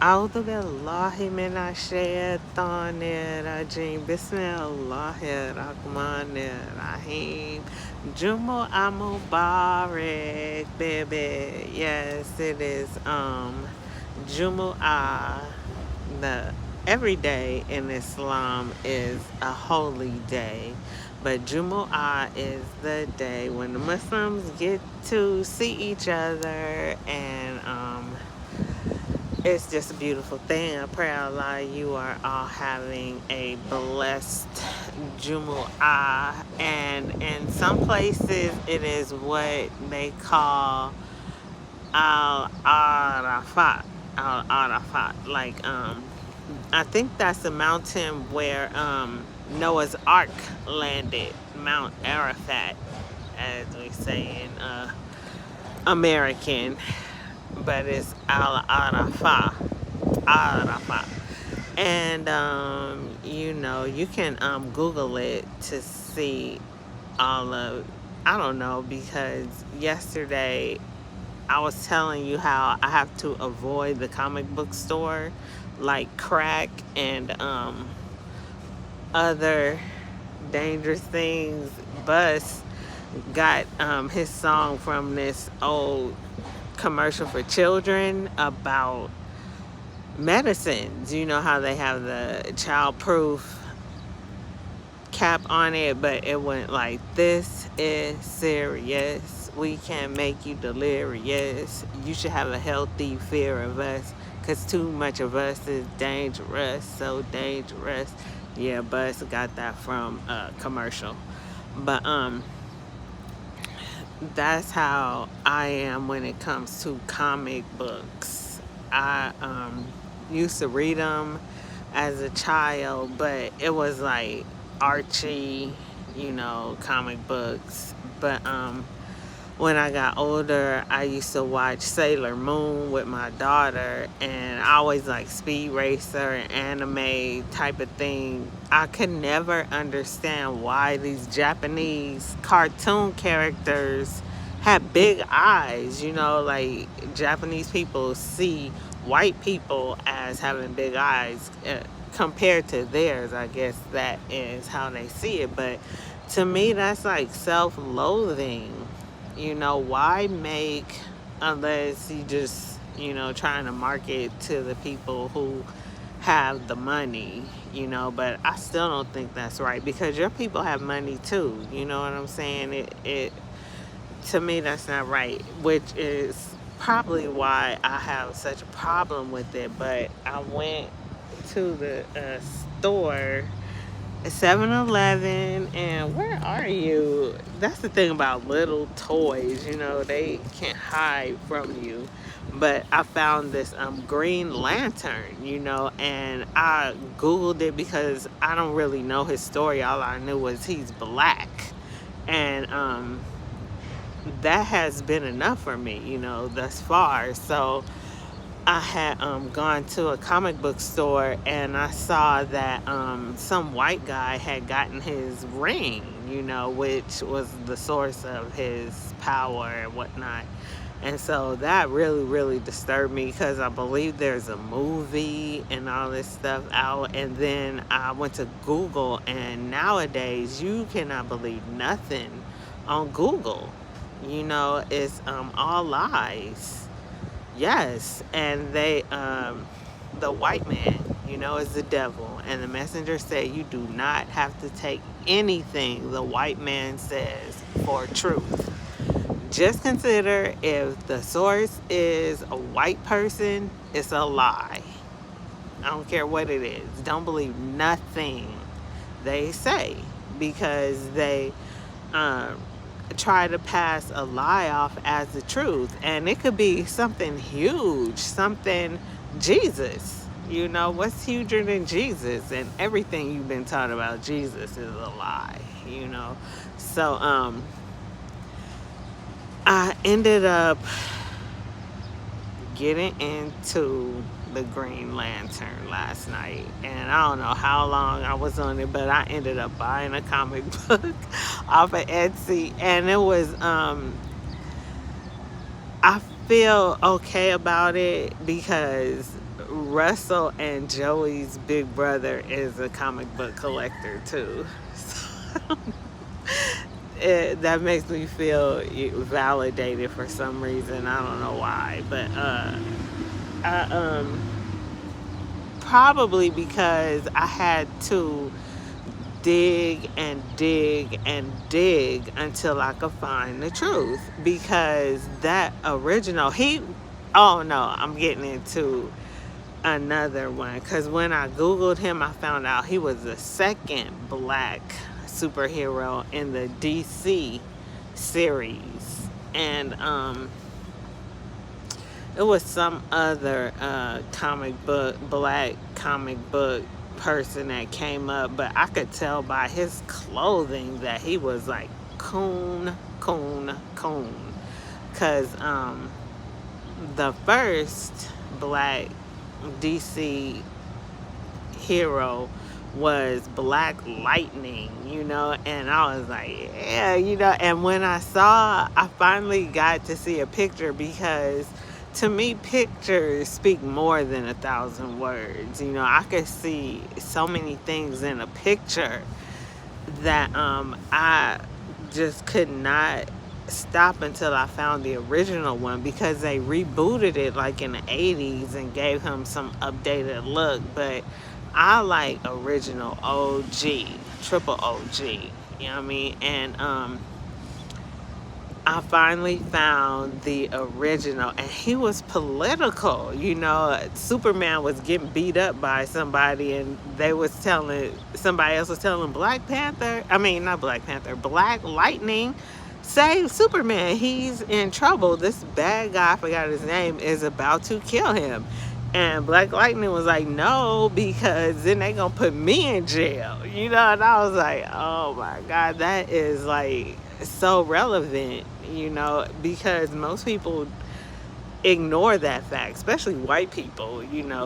أعوذ بالله من الشيطان الرجيم بسم الله الرحمن الرحيم Jumu'ah Mubarak, baby. Yes, it is Jumu'ah. The Every day in Islam is a holy day, but Jumu'ah is the day when the Muslims get to see each other, and it's just a beautiful thing. I pray Allah you are all having a blessed Jumu'ah. And in some places, it is what they call Al-Arafat. Al-Arafat. Like, I think that's the mountain where Noah's Ark landed, Mount Arafat, as we say in American, but it's Al-Arafat. Arafat. And you can Google it to see all of, I don't know, because yesterday I was telling you how I have to avoid the comic book store, like crack and other dangerous things. Bus got his song from this old commercial for children about medicines. You know how they have the child-proof cap on it, but it went like, "This is serious. We can make you delirious. You should have a healthy fear of us, because too much of us is dangerous, so dangerous." Yeah, Buzz got that from a commercial. But that's how I am when it comes to comic books. I used to read them as a child, but it was like Archie, comic books. But when I got older, I used to watch Sailor Moon with my daughter, and I always like Speed Racer and anime type of thing. I could never understand why these Japanese cartoon characters have big eyes. Like Japanese people see white people as having big eyes compared to theirs. I guess that is how they see it. But to me, that's like self-loathing. Why make, unless you just, trying to market to the people who have the money, but I still don't think that's right, because your people have money too. You know what I'm saying? It to me, that's not right, which is probably why I have such a problem with it. But I went to the store, 7-Eleven, and where are you? That's the thing about little toys, they can't hide from you. But I found this Green Lantern, and I Googled it because I don't really know his story. All I knew was he's black. And that has been enough for me, thus far. So I had gone to a comic book store, and I saw that some white guy had gotten his ring, which was the source of his power and whatnot. And so that really, really disturbed me, because I believe there's a movie and all this stuff out. And then I went to Google, and nowadays you cannot believe nothing on Google. It's all lies. Yes, and the white man, is the devil. And the messenger said you do not have to take anything the white man says for truth. Just consider, if the source is a white person, it's a lie. I don't care what it is. Don't believe nothing they say, because they try to pass a lie off as the truth. And it could be something huge, something Jesus. What's huger than Jesus? And everything you've been taught about Jesus is a lie. So I ended up getting into the Green Lantern last night, and I don't know how long I was on it, but I ended up buying a comic book off of Etsy. And it was I feel okay about it, because Russell and Joey's big brother is a comic book collector too. So that makes me feel validated for some reason. I don't know why, but I probably because I had to dig and dig and dig until I could find the truth. Because that original, oh no, I'm getting into another one. Because when I Googled him, I found out he was the second black superhero in the DC series. And it was some other black comic book person that came up, but I could tell by his clothing that he was like coon. Because the first black DC hero was Black Lightning, and I was like, yeah, and when I finally got to see a picture, because to me, pictures speak more than 1,000 words. I could see so many things in a picture that I just could not stop until I found the original one, because they rebooted it like in the 80s and gave him some updated look. But I like original OG, triple OG, you know what I mean? And I finally found the original, and he was political. Superman was getting beat up by somebody, and somebody else was telling Black Lightning, save Superman. He's in trouble. This bad guy, I forgot his name, is about to kill him. And Black Lightning was like, no, because then they gonna put me in jail. And I was like, oh my God, that is like so relevant, because most people ignore that fact, especially white people.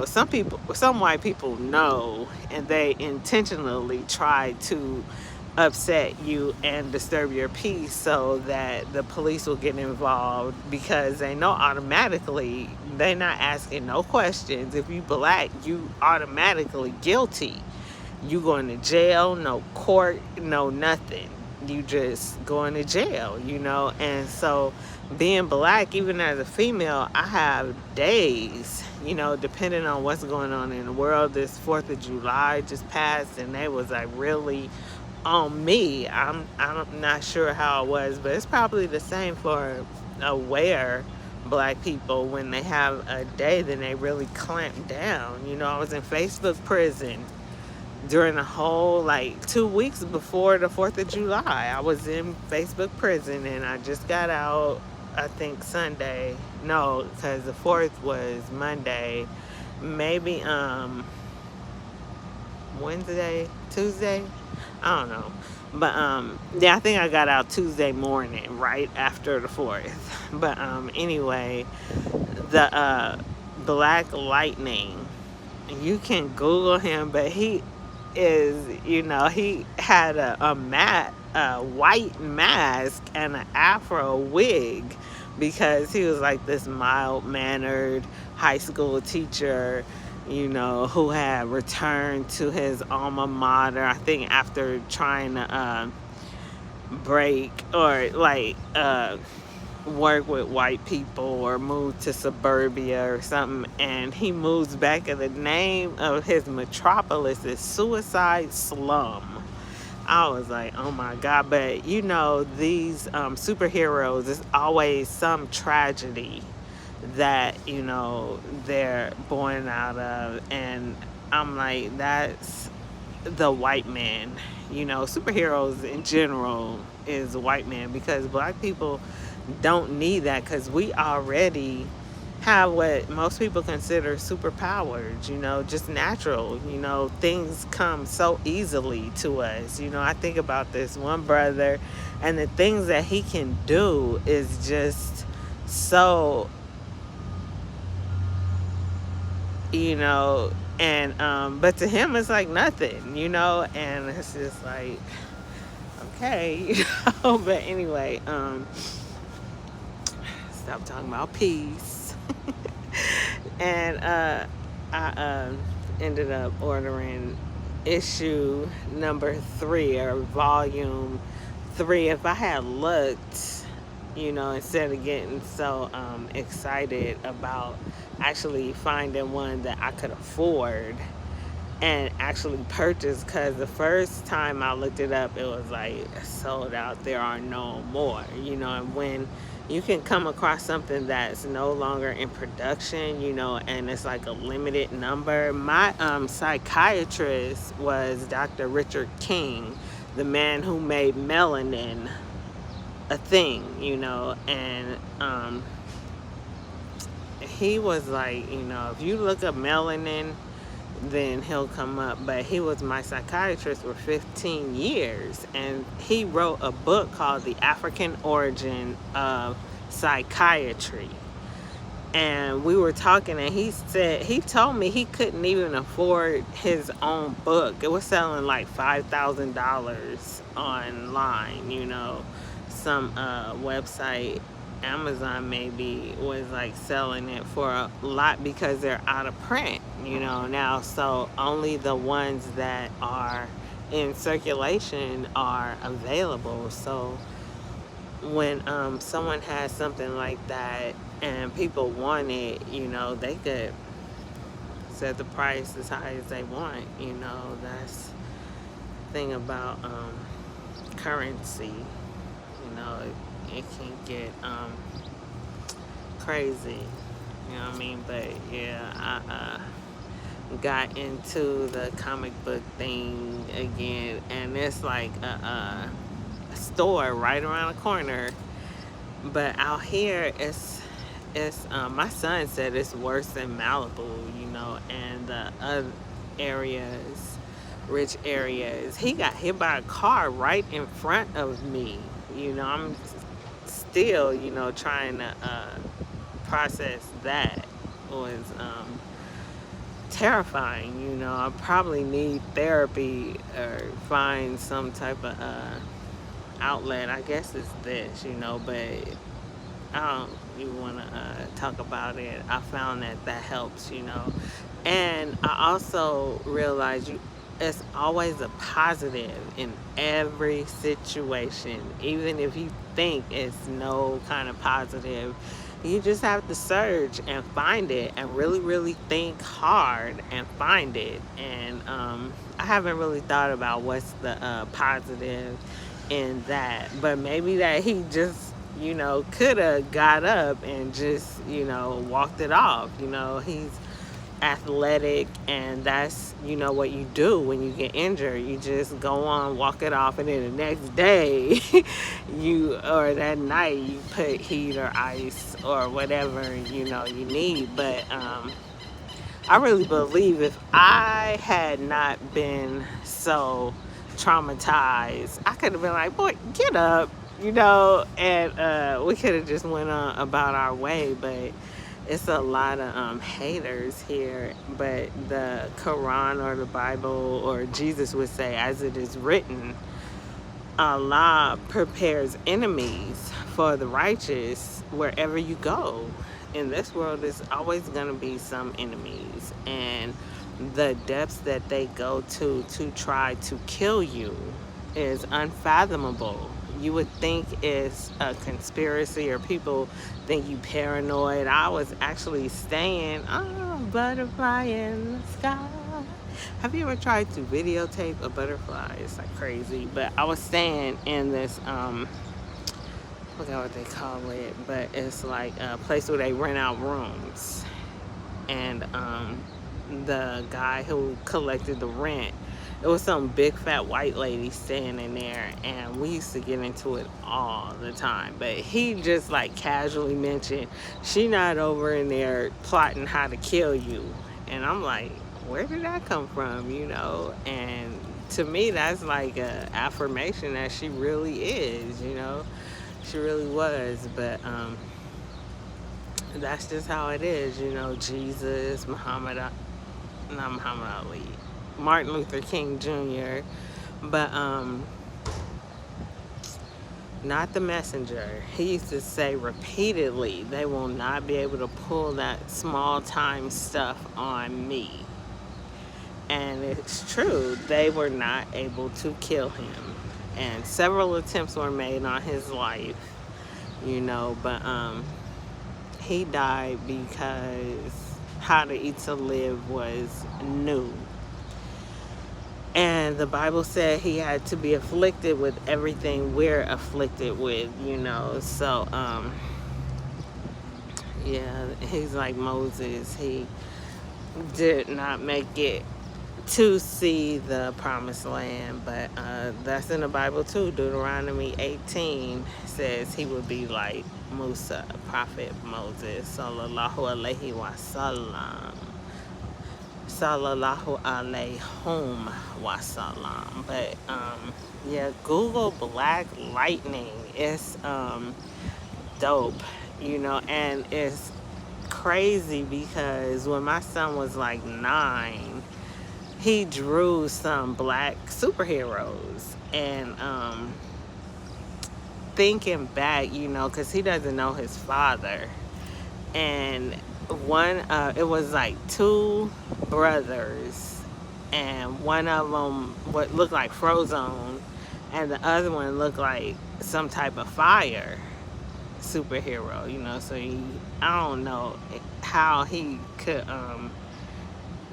Some white people know, and they intentionally try to upset you and disturb your peace so that the police will get involved, because they know automatically they're not asking no questions. If you black, you automatically guilty. You going to jail, no court, no nothing. You just going to jail, And so being black, even as a female, I have days, depending on what's going on in the world. This 4th of July just passed, and they was like really on me. I'm not sure how it was, but it's probably the same for aware black people. When they have a day, then they really clamp down. I was in Facebook prison during the whole 2 weeks before the 4th of July. I was in Facebook prison, and I just got out, I think Sunday. No, because the 4th was Monday. Maybe Wednesday, Tuesday, I don't know. But yeah, I think I got out Tuesday morning, right after the 4th. But anyway, the Black Lightning, you can Google him, but he is, he had a white mask and an afro wig, because he was like this mild-mannered high school teacher, who had returned to his alma mater, I think after trying to break or work with white people or move to suburbia or something. And he moves back, and the name of his metropolis is Suicide Slum. I was like, oh my God. But these superheroes, is always some tragedy that they're born out of. And I'm like, that's the white man. Superheroes in general is white man, because black people don't need that, because we already have what most people consider superpowers, just natural. Things come so easily to us. I think about this one brother, and the things that he can do is just so, and but to him it's like nothing, and it's just like, okay. But anyway, stop talking about peace. And I ended up ordering issue number 3 or volume 3. If I had looked, instead of getting so excited about actually finding one that I could afford and actually purchase, because the first time I looked it up, it was like sold out, there are no more, and when you can come across something that's no longer in production, and it's like a limited number. My psychiatrist was Dr. Richard King, the man who made melanin a thing, and he was like, if you look up melanin, then he'll come up. But he was my psychiatrist for 15 years, and he wrote a book called The African Origin of Psychiatry. And we were talking, and he told me he couldn't even afford his own book. It was selling like $5,000 online, some website, Amazon maybe, was like selling it for a lot because they're out of print, now. So only the ones that are in circulation are available. So when someone has something like that and people want it, they could set the price as high as they want. That's the thing about currency. It can get crazy, what I mean? But yeah, I got into the comic book thing again, and it's like a store right around the corner. But out here, it's my son said it's worse than Malibu, and the other areas, rich areas. He got hit by a car right in front of me. I'm still, trying to process that. It was terrifying. I probably need therapy or find some type of outlet. I guess it's this, but I don't even want to talk about it. I found that helps, and I also realized it's always a positive in every situation. Even if you think it's no kind of positive, you just have to search and find it, and really, really think hard and find it. And I haven't really thought about what's the positive in that, but maybe that he just could have got up and just walked it off. He's athletic, and that's what you do when you get injured. You just go on, walk it off, and then the next day or that night, you put heat or ice or whatever you need. But I really believe if I had not been so traumatized, I could have been like, boy, get up, and we could have just went on about our way. But it's a lot of haters here. But the Quran or the Bible, or Jesus would say, as it is written, Allah prepares enemies for the righteous wherever you go. In this world, there's always going to be some enemies, and the depths that they go to try to kill you is unfathomable. You would think it's a conspiracy, or people think you paranoid. I was actually staying butterfly in the sky. Have you ever tried to videotape a butterfly? It's like crazy. But I was staying in this I forgot what they call it, but it's like a place where they rent out rooms. And the guy who collected the rent, it was some big fat white lady standing there, and we used to get into it all the time. But he just like casually mentioned, she not over in there plotting how to kill you. And I'm like, where did that come from, And to me, that's like a affirmation that she really is, She really was. But that's just how it is, Jesus, not Muhammad Ali, Martin Luther King Jr. But not the messenger. He used to say repeatedly, they will not be able to pull that small time stuff on me. And it's true, they were not able to kill him. And several attempts were made on his life, but he died because How to Eat to Live was new. And the Bible said he had to be afflicted with everything we're afflicted with, So, yeah, he's like Moses. He did not make it to see the promised land, but that's in the Bible too. Deuteronomy 18 says he would be like Musa, prophet Moses, sallallahu alaihi wasallam. Sallallahu alayhum wasalam. But yeah, Google Black Lightning. It's dope, and it's crazy because when my son was like 9, he drew some black superheroes. And thinking back, because he doesn't know his father, and it was like 2 brothers, and one of them what looked like Frozone, and the other one looked like some type of fire superhero, so I don't know how he could,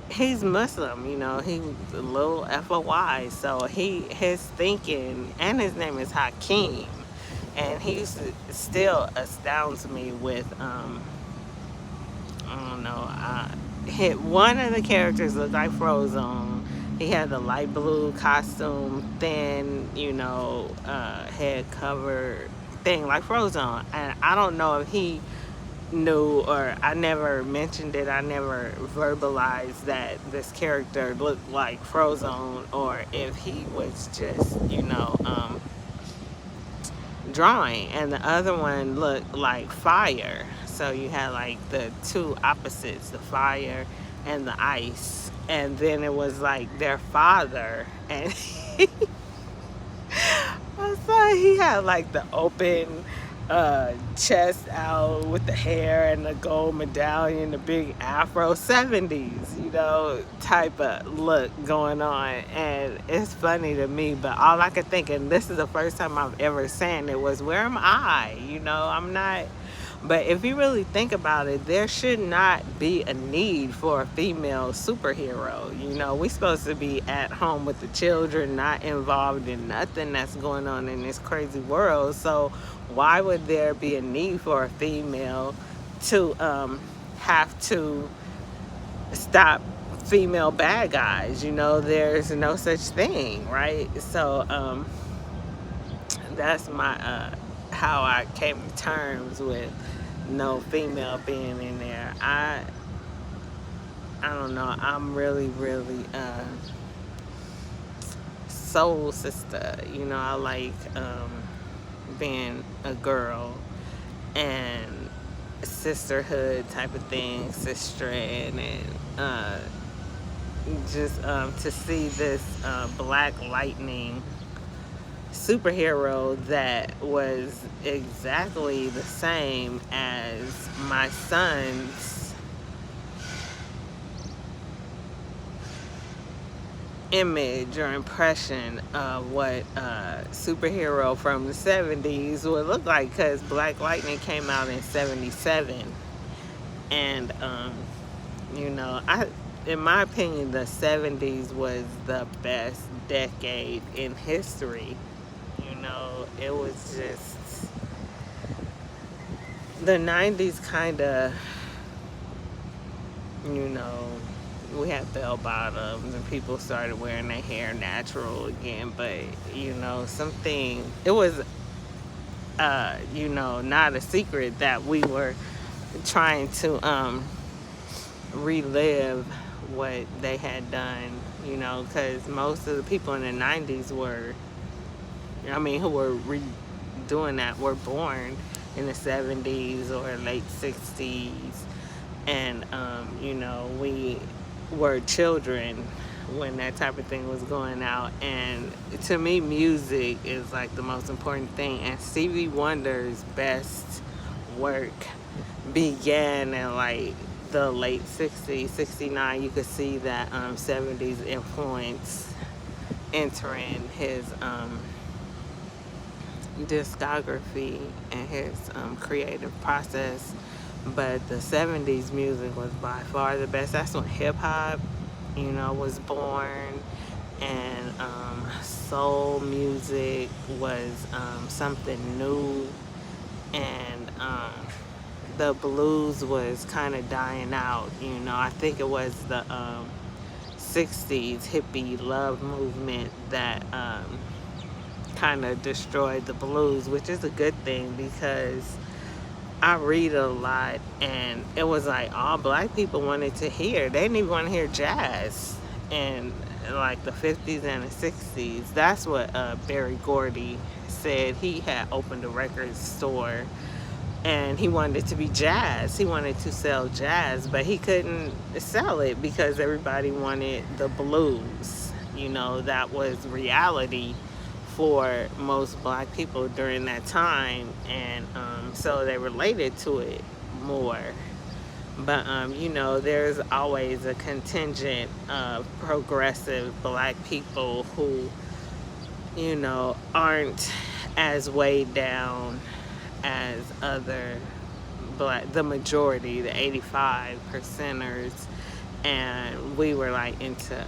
he's Muslim, he was a little FOI, so his thinking, and his name is Hakeem, and he used to still astounds me with, I don't know, one of the characters looked like Frozone. He had the light blue costume, thin, head cover thing like Frozone. And I don't know if he knew, or I never mentioned it, I never verbalized that this character looked like Frozone, or if he was just, drawing. And the other one looked like fire. So you had like the 2 opposites, the fire and the ice. And then it was like their father, and so he had like the open chest out with the hair and the gold medallion, the big afro, 70s, type of look going on. And it's funny to me, but all I could think, and this is the first time I've ever seen it, was, where am I? I'm not. But if you really think about it, there should not be a need for a female superhero. We're supposed to be at home with the children, not involved in nothing that's going on in this crazy world. So why would there be a need for a female to have to stop female bad guys? There's no such thing, right? So that's my how I came to terms with no female being in there. I don't know. I'm really soul sister. I like being a girl and sisterhood type of thing, sister, and just to see this Black Lightning superhero that was exactly the same as my son's image or impression of what a superhero from the 70s would look like, because Black Lightning came out in 77. And in my opinion, the 70s was the best decade in history. It was just, the 90s kind of, we had bell bottoms and people started wearing their hair natural again, but something, it was not a secret that we were trying to relive what they had done, because most of the people in the 90s were, who were doing that were born in the 70s or late 60s. And, we were children when that type of thing was going out. And to me, music is like the most important thing. And Stevie Wonder's best work began in like the late 60s, 69. You could see that 70s influence entering his discography and his creative process. But the 70s music was by far the best. That's when hip hop, was born, and soul music was something new, and the blues was kind of dying out. I think it was the 60s hippie love movement that kind of destroyed the blues, which is a good thing because I read a lot, and it was like all black people wanted to hear. They didn't even want to hear jazz in like the 50s and the 60s. That's what Berry Gordy said. He had opened a record store, and he wanted it to be jazz. He wanted to sell jazz, but he couldn't sell it because everybody wanted the blues. That was reality for most black people during that time, and so they related to it more. But there's always a contingent of progressive black people who aren't as weighed down as other the majority, the 85%ers, and we were like into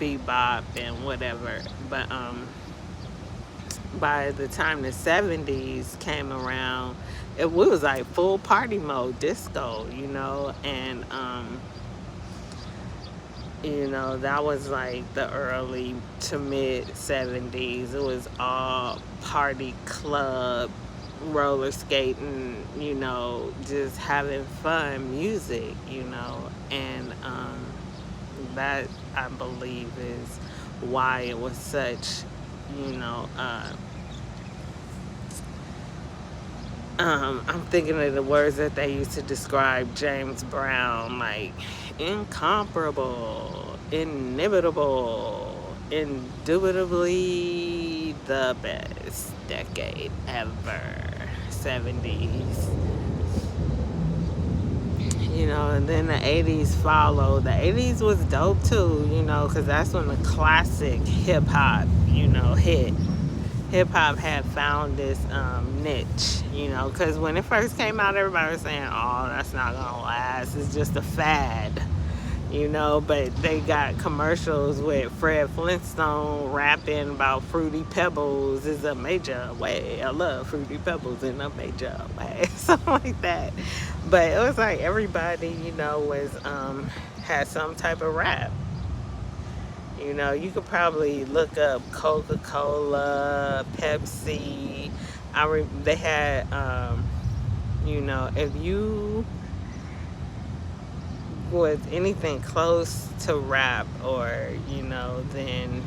bebop and whatever. But by the time the 70s came around, it was like full party mode, disco, and that was like the early to mid 70s. It was all party, club, roller skating, just having fun music, and that, I believe, is why it was such, I'm thinking of the words that they used to describe James Brown, like incomparable, inimitable, indubitably the best decade ever, 70s. And then the 80s followed. The 80s was dope too, because that's when the classic hip-hop, hit. Hip-hop had found this niche, because when it first came out, everybody was saying, oh, that's not gonna last, it's just a fad, but they got commercials with Fred Flintstone rapping about Fruity Pebbles is a major way, I love Fruity Pebbles in a major way, something like that. But it was like everybody, was had some type of rap. You could probably look up Coca-Cola, Pepsi. They had, if you was anything close to rap, or, then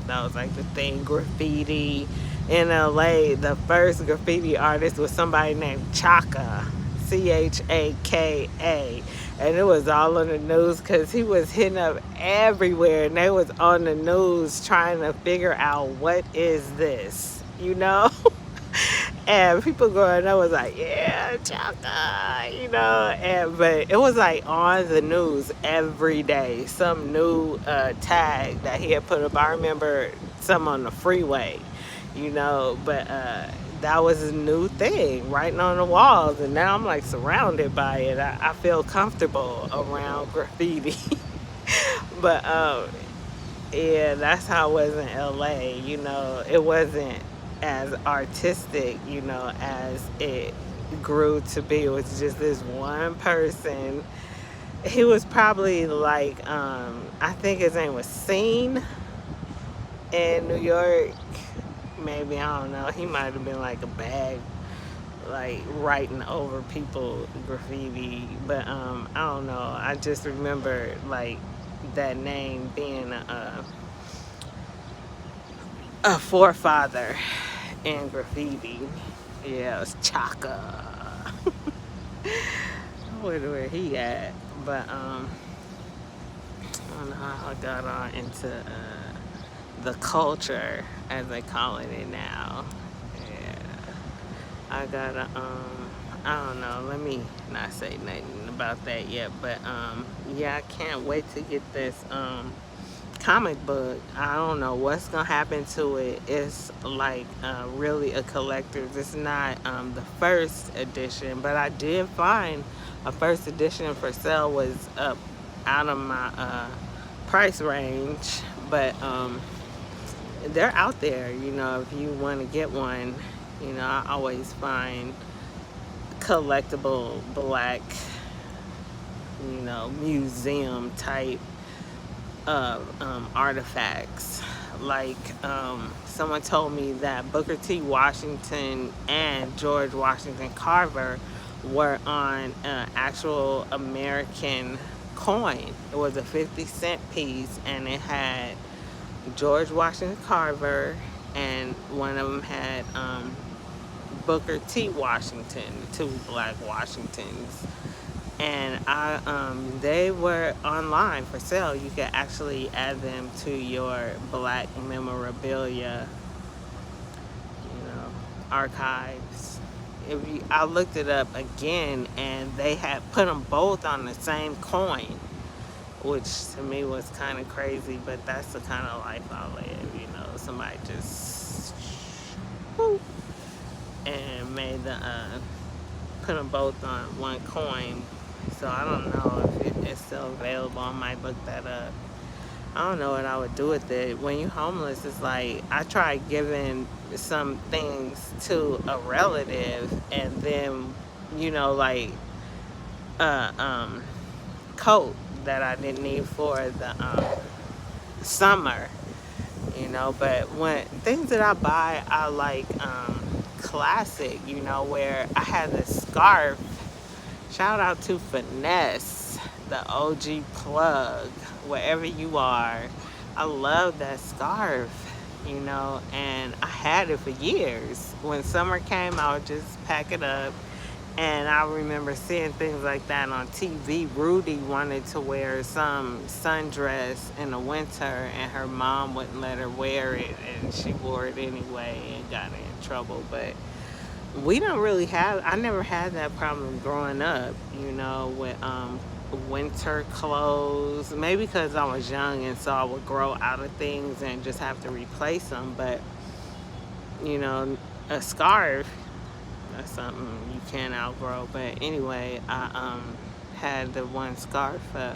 that was like the thing. Graffiti in LA, the first graffiti artist was somebody named Chaka, Chaka, and it was all on the news because he was hitting up everywhere, and they was on the news trying to figure out what is this, and people growing up was like, yeah, Chaka, but it was like on the news every day, some new tag that he had put up. I remember some on the freeway, but that was a new thing, writing on the walls, and now I'm like surrounded by it. I feel comfortable around graffiti. But yeah, that's how it was in LA. It wasn't as artistic, as it grew to be. It was just this one person. He was probably like, I think his name was Scene in New York. Maybe, I don't know. He might have been like a bag, like writing over people graffiti. But I don't know. I just remember like that name being a forefather in graffiti. Yeah, it was Chaka. I wonder where he at. But I don't know how I got on into the culture, as they calling it now. Yeah, I gotta I don't know. Let me not say nothing about that yet, but yeah, I can't wait to get this comic book. I don't know what's gonna happen to it. It's like really a collector's. It's not the first edition, but I did find a first edition for sale was up out of my price range, but they're out there. You know, if you want to get one, you know, I always find collectible black, you know, museum type of artifacts. Like someone told me that Booker T. Washington and George Washington Carver were on an actual American coin. It was a 50-cent piece, and it had George Washington Carver, and one of them had Booker T. Washington, the two black Washingtons. And they were online for sale. You could actually add them to your black memorabilia, you know, archives. I looked it up again, and they had put them both on the same coin, which to me was kind of crazy. But that's the kind of life I live, you know. Somebody just whoop, and made the put them both on one coin. So I don't know if it's still available. I might look that up. I don't know what I would do with it. When you're homeless, it's like I tried giving some things to a relative, and then, you know, like coat that I didn't need for the summer, you know. But when things that I buy are like classic, you know, where I had this scarf. Shout out to Finesse, the OG plug, wherever you are. I love that scarf, you know, and I had it for years. When summer came, I would just pack it up. And I remember seeing things like that on TV. Rudy wanted to wear some sundress in the winter, and her mom wouldn't let her wear it, and she wore it anyway and got in trouble. But we don't really have, I never had that problem growing up, you know, with winter clothes. Maybe because I was young and so I would grow out of things and just have to replace them. But, you know, a scarf, that's something you can't outgrow. But anyway, I had the one scarf for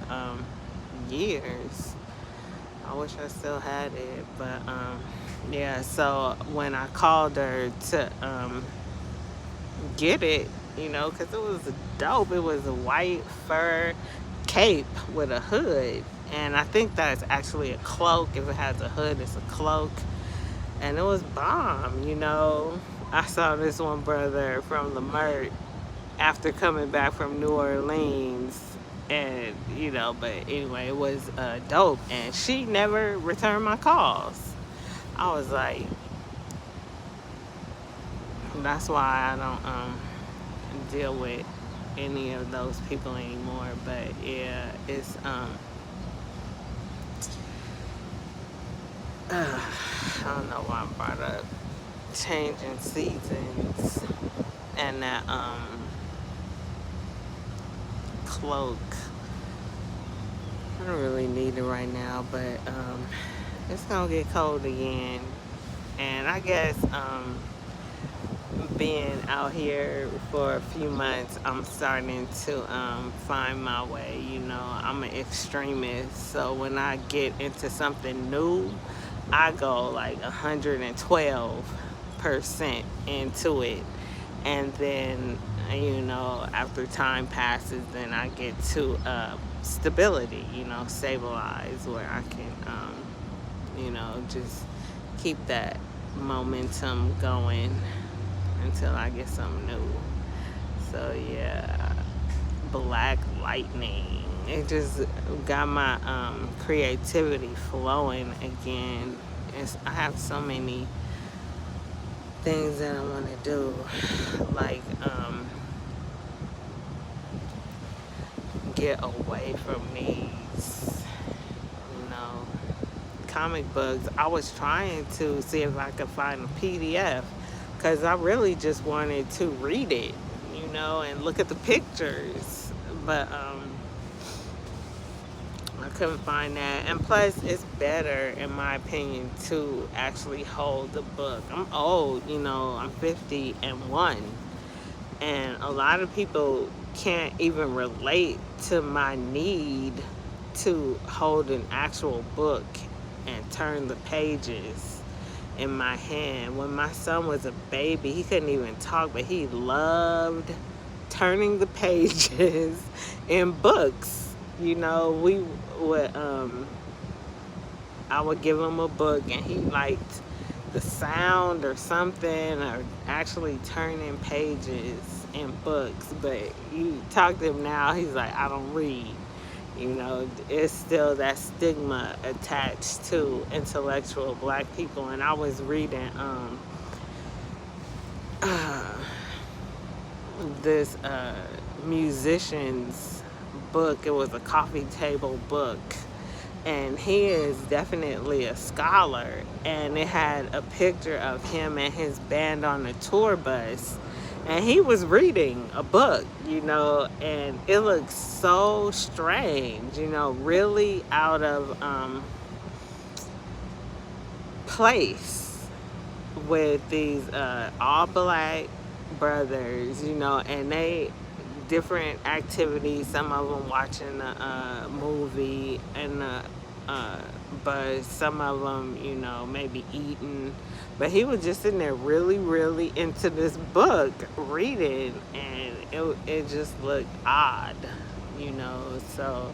years. I wish I still had it. But yeah, so when I called her to get it, you know, because it was dope. It was a white fur cape with a hood, and I think that's actually a cloak. If it has a hood, it's a cloak, and it was bomb, you know. I saw this one brother from Lamert after coming back from New Orleans, and you know, but anyway, it was dope, and she never returned my calls. I was like, that's why I don't deal with any of those people anymore. But yeah, it's I don't know why I brought up changing seasons and that cloak. I don't really need it right now, but it's gonna get cold again, and I guess being out here for a few months, I'm starting to find my way. You know, I'm an extremist, so when I get into something new, I go like 112% into it, and then, you know, after time passes, then I get to stability, you know, stabilize, where I can you know, just keep that momentum going until I get something new. So yeah, Black Lightning. It just got my creativity flowing again. I have so many things that I want to do, like get away from these comic books, I was trying to see if I could find a PDF because I really just wanted to read it, and look at the pictures. But I couldn't find that. And plus, it's better, in my opinion, to actually hold the book. I'm old, I'm 51. And a lot of people can't even relate to my need to hold an actual book and turn the pages in my hand. When my son was a baby, he couldn't even talk, but he loved turning the pages in books. We would I would give him a book and he liked the sound or something, or actually turning pages in books. But you talk to him now, he's like, I don't read. It's still that stigma attached to intellectual black people. And I was reading this musician's book. It was a coffee table book, and he is definitely a scholar, and it had a picture of him and his band on a tour bus, and he was reading a book, and it looked so strange, really out of place with these all black brothers, and they different activities. Some of them watching a movie and but some of them, maybe eating. But he was just sitting there really, really into this book, reading, and it just looked odd, So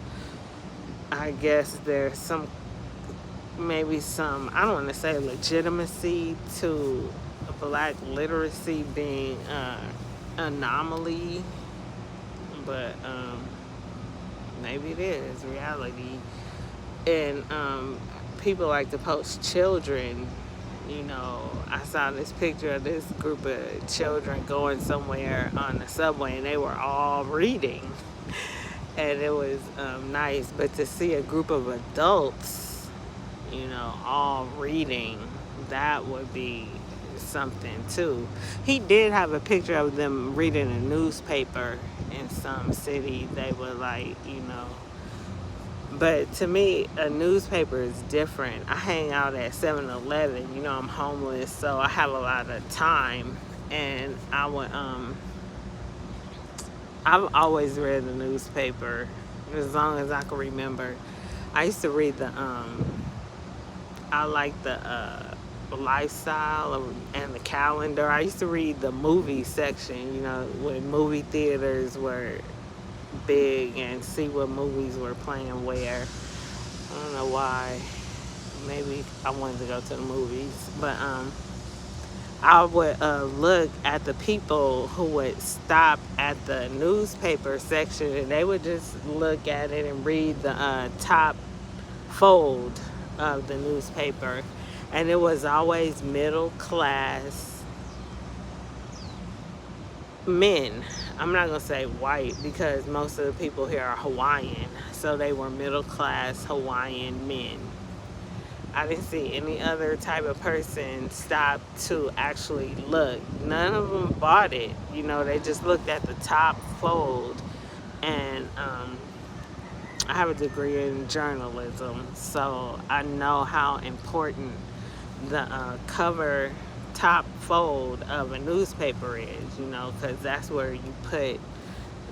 I guess there's maybe some, I don't want to say legitimacy to black literacy being anomaly, but maybe it is reality. And people like to post children. I saw this picture of this group of children going somewhere on the subway, and they were all reading, and it was nice. But to see a group of adults, all reading, that would be something too. He did have a picture of them reading a newspaper in some city. They were like, but to me, a newspaper is different. I hang out at 7-Eleven. I'm homeless, so I have a lot of time, and I would I've always read the newspaper as long as I can remember. I used to read I like the lifestyle and the calendar. I used to read the movie section, when movie theaters were big, and see what movies were playing where. I don't know why. Maybe I wanted to go to the movies. But I would look at the people who would stop at the newspaper section, and they would just look at it and read the top fold of the newspaper. And it was always middle class men. I'm not going to say white, because most of the people here are Hawaiian. So they were middle class Hawaiian men. I didn't see any other type of person stop to actually look. None of them bought it. They just looked at the top fold. And I have a degree in journalism, so I know how important the cover top fold of a newspaper is, because that's where you put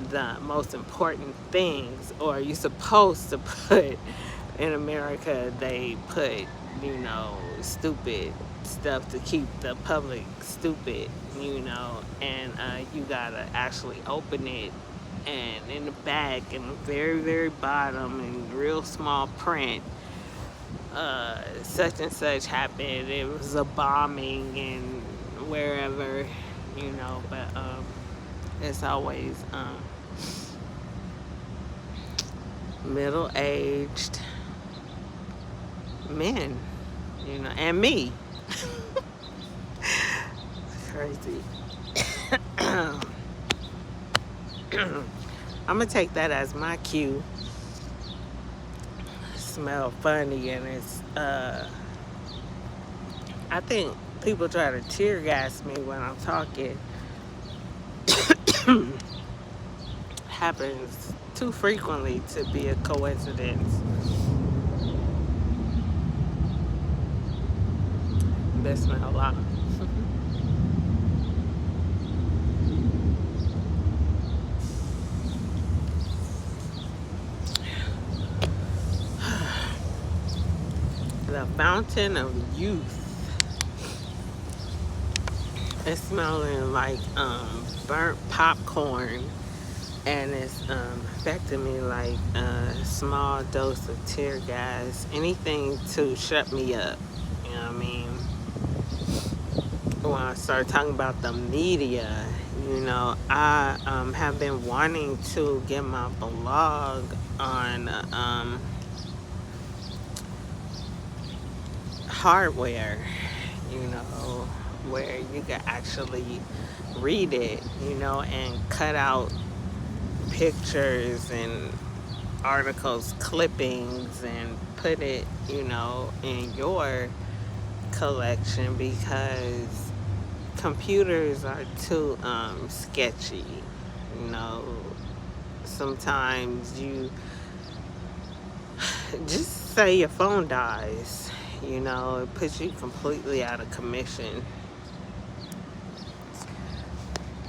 the most important things, or you're supposed to put. In America, they put, stupid stuff to keep the public stupid, and you gotta actually open it, and in the back, in the very, very bottom, in real small print, such and such happened. It was a bombing and wherever, but it's always middle-aged men, and me. Crazy. I'm gonna take that as my cue. smell funny, and it's I think people try to tear gas me when I'm talking. Happens too frequently to be a coincidence. That smell a lot. The Fountain of Youth. It's smelling like burnt popcorn, and it's affecting me like a small dose of tear gas. Anything to shut me up. You know what I mean? When I start talking about the media, I have been wanting to get my blog on hardware, where you can actually read it, and cut out pictures and articles, clippings, and put it, in your collection, because computers are too sketchy. Sometimes you just say your phone dies, it puts you completely out of commission.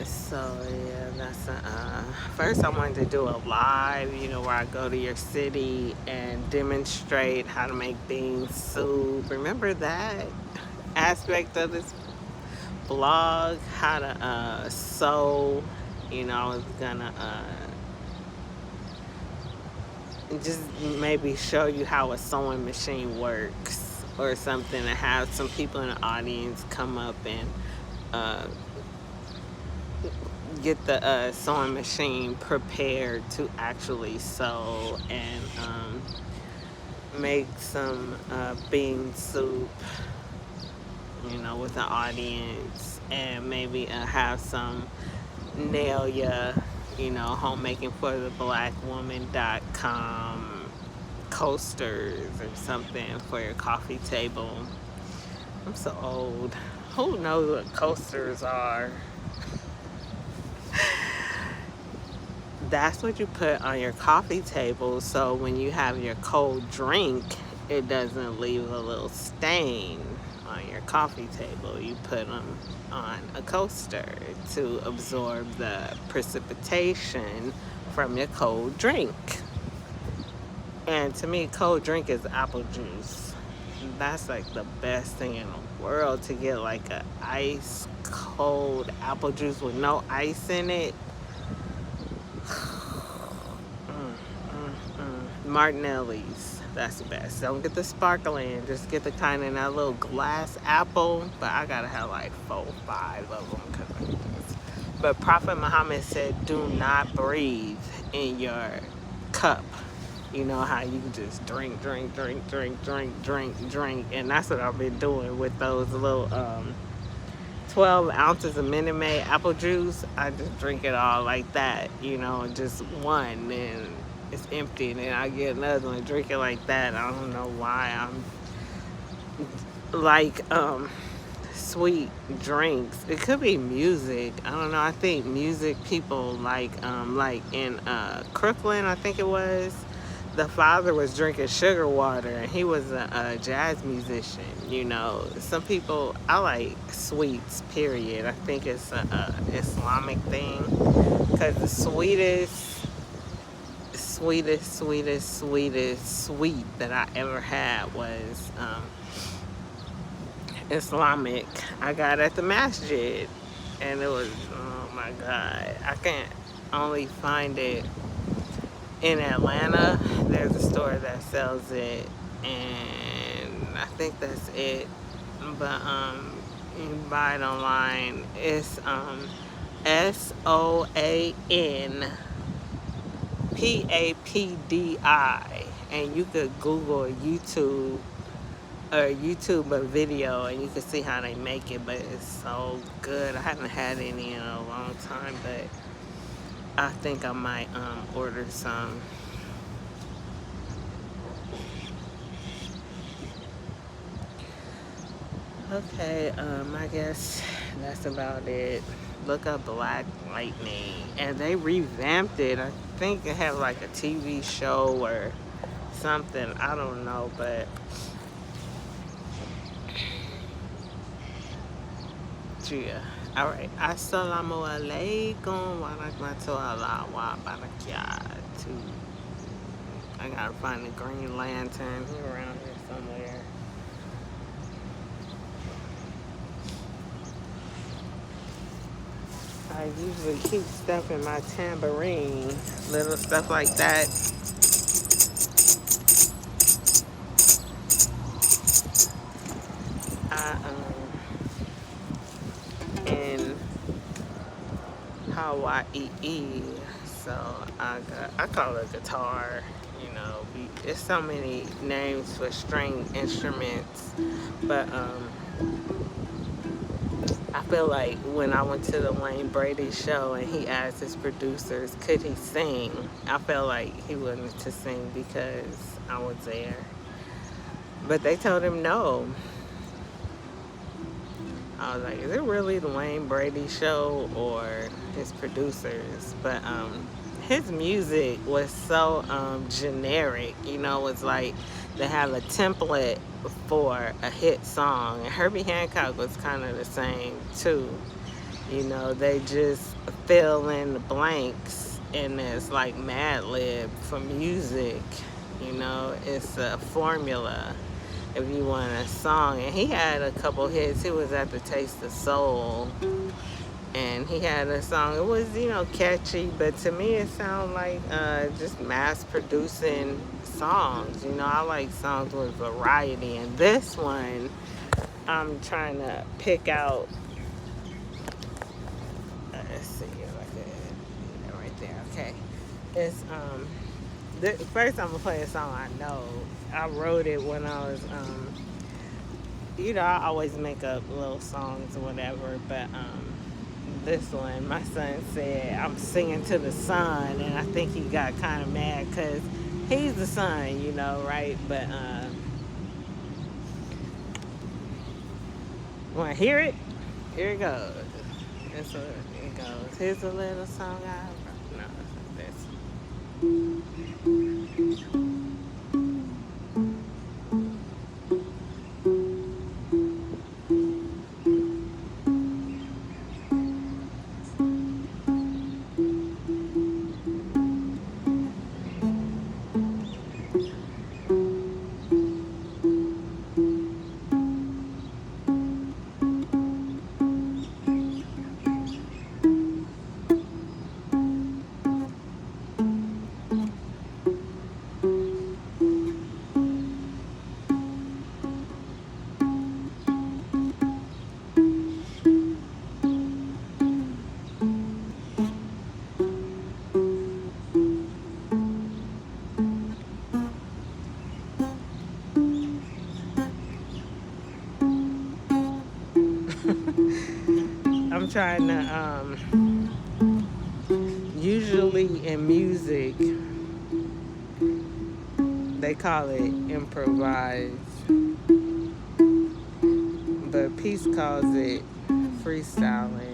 So yeah, that's first I wanted to do a live, where I go to your city and demonstrate how to make bean soup. Remember that aspect of this blog? How to sew. I was gonna just maybe show you how a sewing machine works or something, and have some people in the audience come up and get the sewing machine prepared to actually sew, and make some bean soup, with the audience, and maybe have some nail ya, homemaking-for-the-black-woman.com coasters or something for your coffee table. I'm so old. Who knows what coasters are? That's what you put on your coffee table, so when you have your cold drink, it doesn't leave a little stain on your coffee table. You put them on a coaster to absorb the precipitation from your cold drink. And to me, cold drink is apple juice. That's like the best thing in the world, to get like a ice cold apple juice with no ice in it. Martinelli's, that's the best. Don't get the sparkling, just get the kind in that little glass apple. But I gotta have like 4 or 5 of them. But Prophet Muhammad said, do not breathe in your cup. You know how you just drink, and that's what I've been doing with those little 12 ounces of Minute Maid apple juice. I just drink it all like that, just one, and it's empty, and then I get another one, drink it like that. I don't know why I'm like sweet drinks. It could be music. I don't know. I think music people like in Crooklyn, I think it was, the father was drinking sugar water, and he was a jazz musician. Some people, I like sweets, period. I think it's a Islamic thing, because the sweetest sweet that I ever had was Islamic. I got it at the masjid, and it was, oh my God, I can't only find it in Atlanta. There's a store that sells it, and I think that's it. But you can buy it online. It's SOANPAPDI, and you could Google YouTube a video, and you can see how they make it. But it's so good. I haven't had any in a long time, but I think I might order some. Okay, I guess that's about it. Look up Black Lightning, and they revamped it. I think it had like a TV show or something. I don't know, but yeah. All right. Assalamu alaikum wa rahmatullahi wa barakatuh. I gotta find the green lantern around here somewhere. I usually keep stuff in my tambourine, little stuff like that. I in Hawaii, so I call it guitar. You know, it's so many names for string instruments, but I feel like when I went to the Wayne Brady show and he asked his producers, could he sing? I felt like he wanted to sing because I was there. But they told him no. I was like, is it really the Wayne Brady show or his producers? But his music was so generic. You know, it's like they have a template for a hit song. And Herbie Hancock was kind of the same too. You know, they just fill in the blanks, and it's like Mad Lib for music. You know, it's a formula if you want a song. And he had a couple hits. He was at the Taste of Soul, and he had a song. It was, you know, catchy, but to me it sounded like just mass producing songs. You know, I like songs with variety, and this one I'm trying to pick out. Let's see if I could, right there. Okay, it's first I'm gonna play a song I know. I wrote it when I was you know, I always make up little songs or whatever, but this one, my son said I'm singing to the sun, and I think he got kind of mad because he's the sun, you know, right? But want to hear it? Here it goes. It goes. Here's a little song I wrote. No, it's not this. I'm trying to, usually in music, they call it improvise, but Peace calls it freestyling.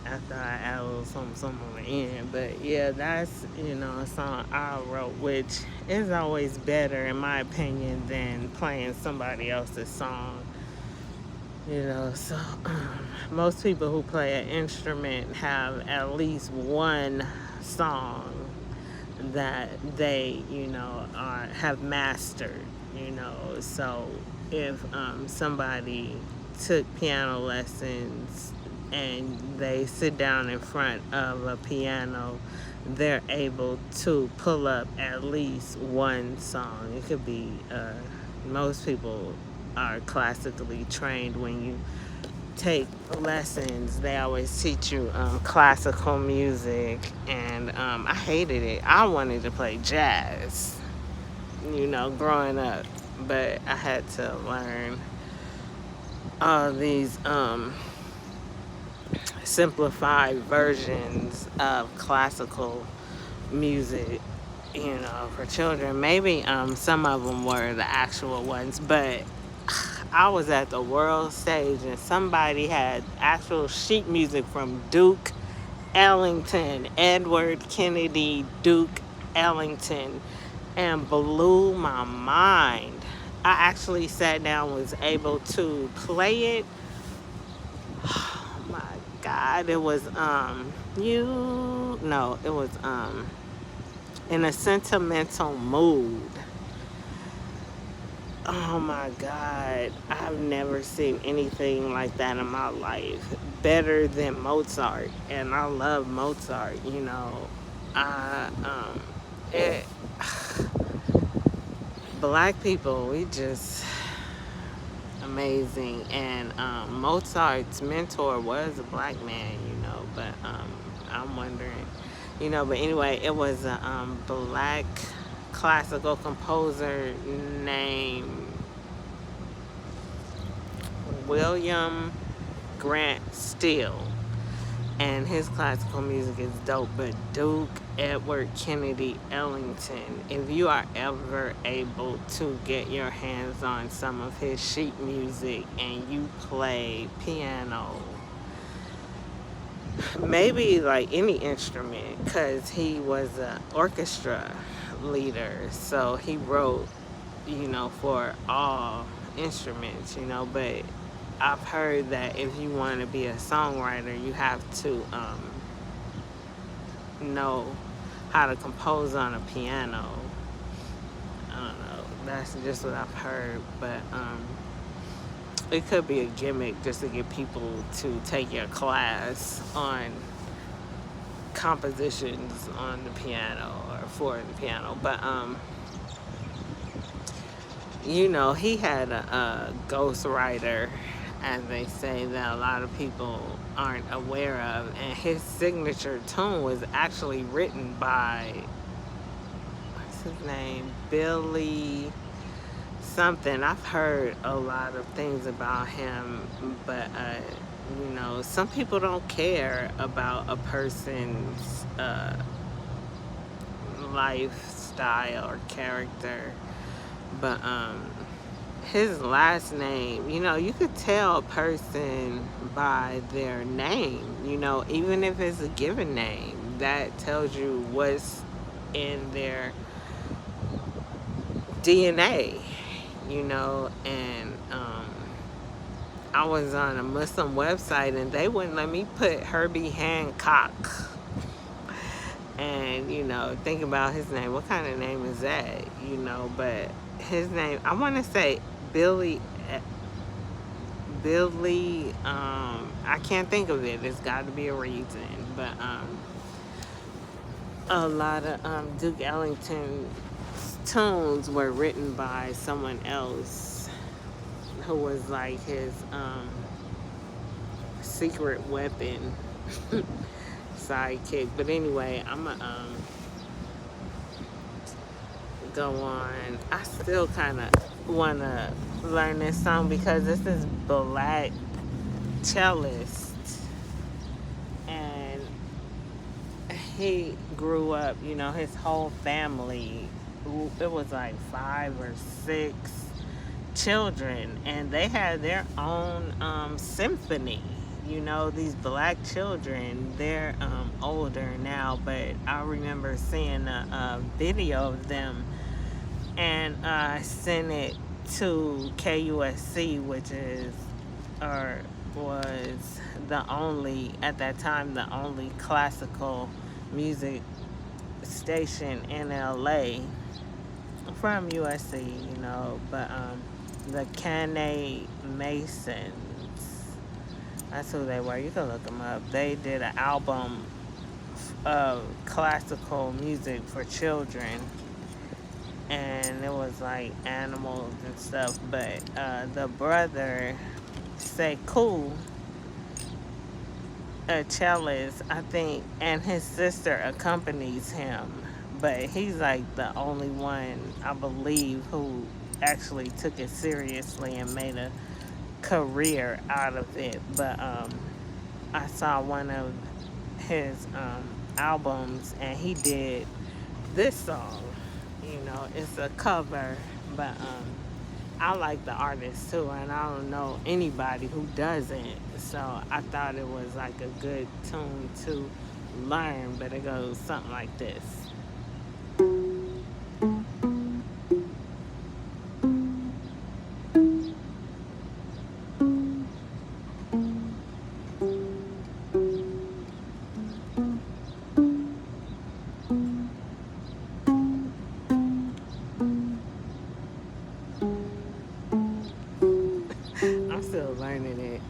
after I add a little something on the end. But yeah, that's, a song I wrote, which is always better, in my opinion, than playing somebody else's song. So most people who play an instrument have at least one song that they, have mastered, So if somebody took piano lessons and they sit down in front of a piano, they're able to pull up at least one song. It could be, most people are classically trained. When you take lessons, they always teach you classical music, and I hated it. I wanted to play jazz, growing up, but I had to learn all these simplified versions of classical music, for children. Maybe some of them were the actual ones, but I was at the world stage and somebody had actual sheet music from Duke Ellington, Edward Kennedy Duke Ellington, and blew my mind. I actually sat down, was able to play it. Oh my God, it was it was in a sentimental mood. Oh my God, I've never seen anything like that in my life. Better than Mozart, and I love Mozart. I it, Black people, we just amazing, and Mozart's mentor was a black man, but I'm wondering, but anyway, it was a black classical composer named William Grant Still, and his classical music is dope. But Duke Edward Kennedy Ellington, if you are ever able to get your hands on some of his sheet music and you play piano, maybe like any instrument, because he was an orchestra leader, so he wrote, for all instruments, but I've heard that if you want to be a songwriter, you have to know how to compose on a piano. I don't know, that's just what I've heard, but it could be a gimmick just to get people to take your class on compositions on the piano or for the piano. But he had a ghostwriter, as they say, that a lot of people aren't aware of, and his signature tune was actually written by, what's his name, Billy something. I've heard a lot of things about him, but some people don't care about a person's lifestyle or character, but his last name, you could tell a person by their name, even if it's a given name, that tells you what's in their DNA, and I was on a Muslim website and they wouldn't let me put Herbie Hancock. And, think about his name. What kind of name is that? But his name, I want to say Billy, I can't think of it. There's got to be a reason. But a lot of Duke Ellington's tunes were written by someone else who was like his secret weapon sidekick. But anyway, I'm gonna go on. I still kind of want to learn this song because this is black cellist, and he grew up, his whole family, it was like 5 or 6 children, and they had their own symphony, you know, these black children, they're older now, but I remember seeing a video of them, and I sent it to KUSC, which is, or was the only, at that time, the only classical music station in LA from USC, you know, but the Kane Masons, that's who they were. You can look them up. They did an album of classical music for children, and it was like animals and stuff. But the brother, Sekou, a cellist, I think, and his sister accompanies him. But he's like the only one, I believe, who actually took it seriously and made a career out of it. But I saw one of his albums, and he did this song. You know, it's a cover, but I like the artist too, and I don't know anybody who doesn't. So I thought it was like a good tune to learn, but it goes something like this. I'm still learning it.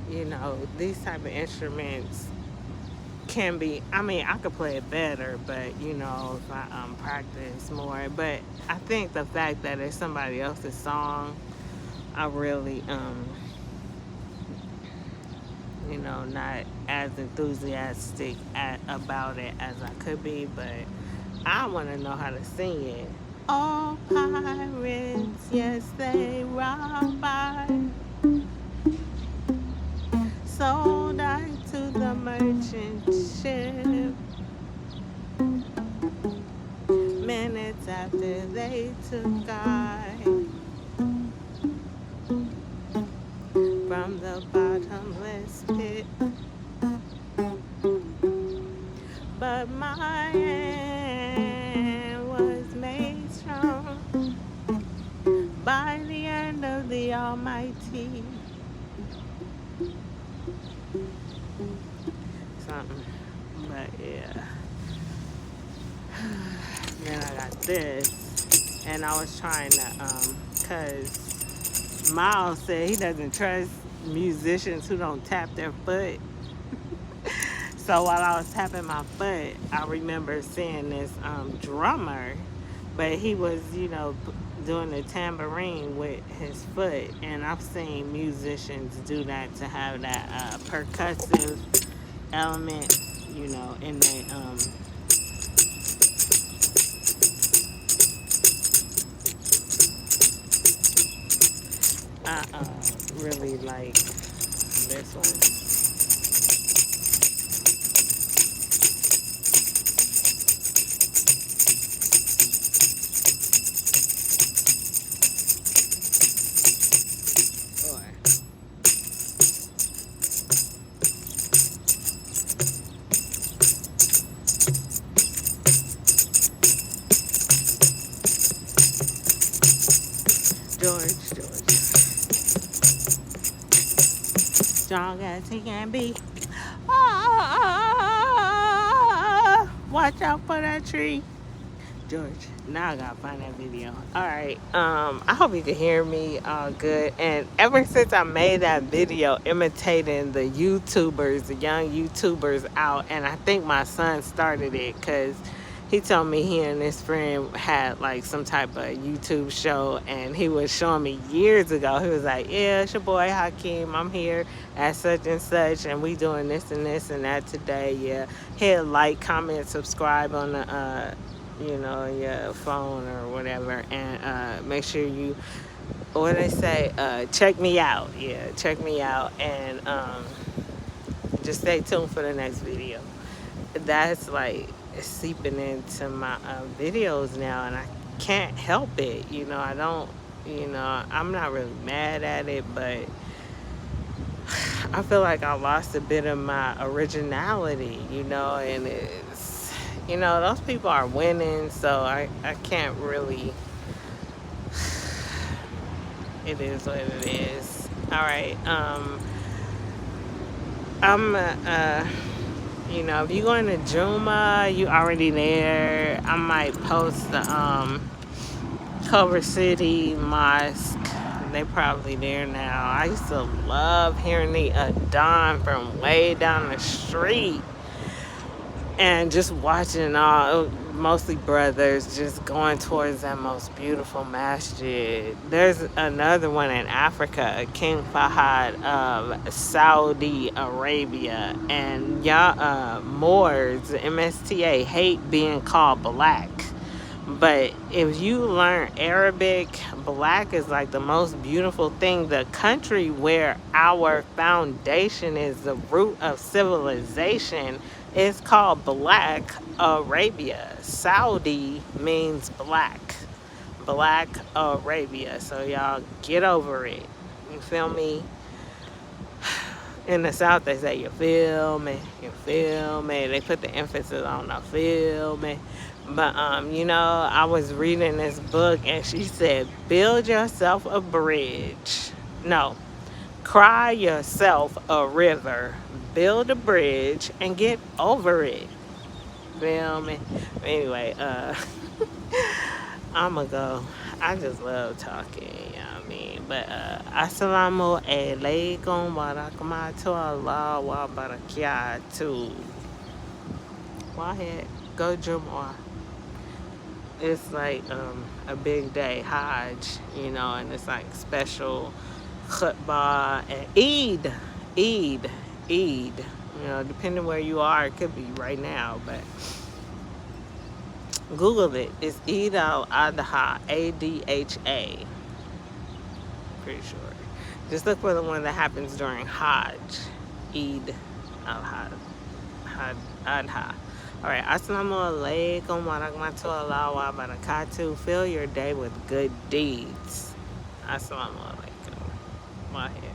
You know, these type of instruments can be, I mean, I could play it better, but you know, if I practice more. But I think the fact that it's somebody else's song, I really you know, not as enthusiastic about it as I could be, but I want to know how to sing it. All pirates, yes, they rob by, sold I to the merchant ship. Minutes after they took I from the bottomless pit. But my hand was made strong by the hand of the Almighty. Something, but yeah. Then I got this, and I was trying to, cause Miles said he doesn't trust musicians who don't tap their foot. So while I was tapping my foot, I remember seeing this drummer, but he was, you know, doing the tambourine with his foot, and I've seen musicians do that to have that percussive element, you know, in their really like this one. George. Strong as he can be. Watch out for that tree. George, now I gotta find that video. Alright, I hope you can hear me good. And ever since I made that video imitating the YouTubers, the young YouTubers out, and I think my son started it because he told me he and his friend had like some type of YouTube show, and he was showing me years ago. He was like, "Yeah, it's your boy Hakeem. I'm here at such and such, and we doing this and this and that today. Yeah, hit like, comment, subscribe on the your phone or whatever, and make sure you what they say, check me out. Yeah, check me out, and just stay tuned for the next video." That's like seeping into my videos now, and I can't help it. I don't, I'm not really mad at it, but I feel like I lost a bit of my originality, and it's, those people are winning, so I can't really, it is what it is. All right, I'm if you're going to Juma, you already there. I might post the Culver City Mosque. They probably there now. I used to love hearing the Adhan from way down the street, and just watching all, mostly brothers, just going towards that most beautiful masjid. There's another one in Africa, King Fahad of Saudi Arabia, and y'all Moors, MSTA, hate being called black. But if you learn Arabic, black is like the most beautiful thing. The country where our foundation is the root of civilization is called Black Arabia. Saudi means black. Black Arabia. So y'all get over it. You feel me? In the South, they say, you feel me? You feel me? They put the emphasis on the feel me. But, I was reading this book, and she said, build yourself a bridge. No, cry yourself a river. Build a bridge and get over it. Feel me? Anyway, I'ma go. I just love talking, you know what I mean? But assalamu alaikum wa rahmatullahi wa barakatuh. Wahed, go Jum'ah. It's like a big day, Hajj, and it's like special khutbah and Eid. Depending where you are, it could be right now, but Google it. It's Eid al-Adha, ADHA. Pretty sure. Just look for the one that happens during Hajj. Eid al-Adha. All right. Assalamu alaikum wa rahmatullahi wa barakatuh. Fill your day with good deeds. Assalamu alaikum.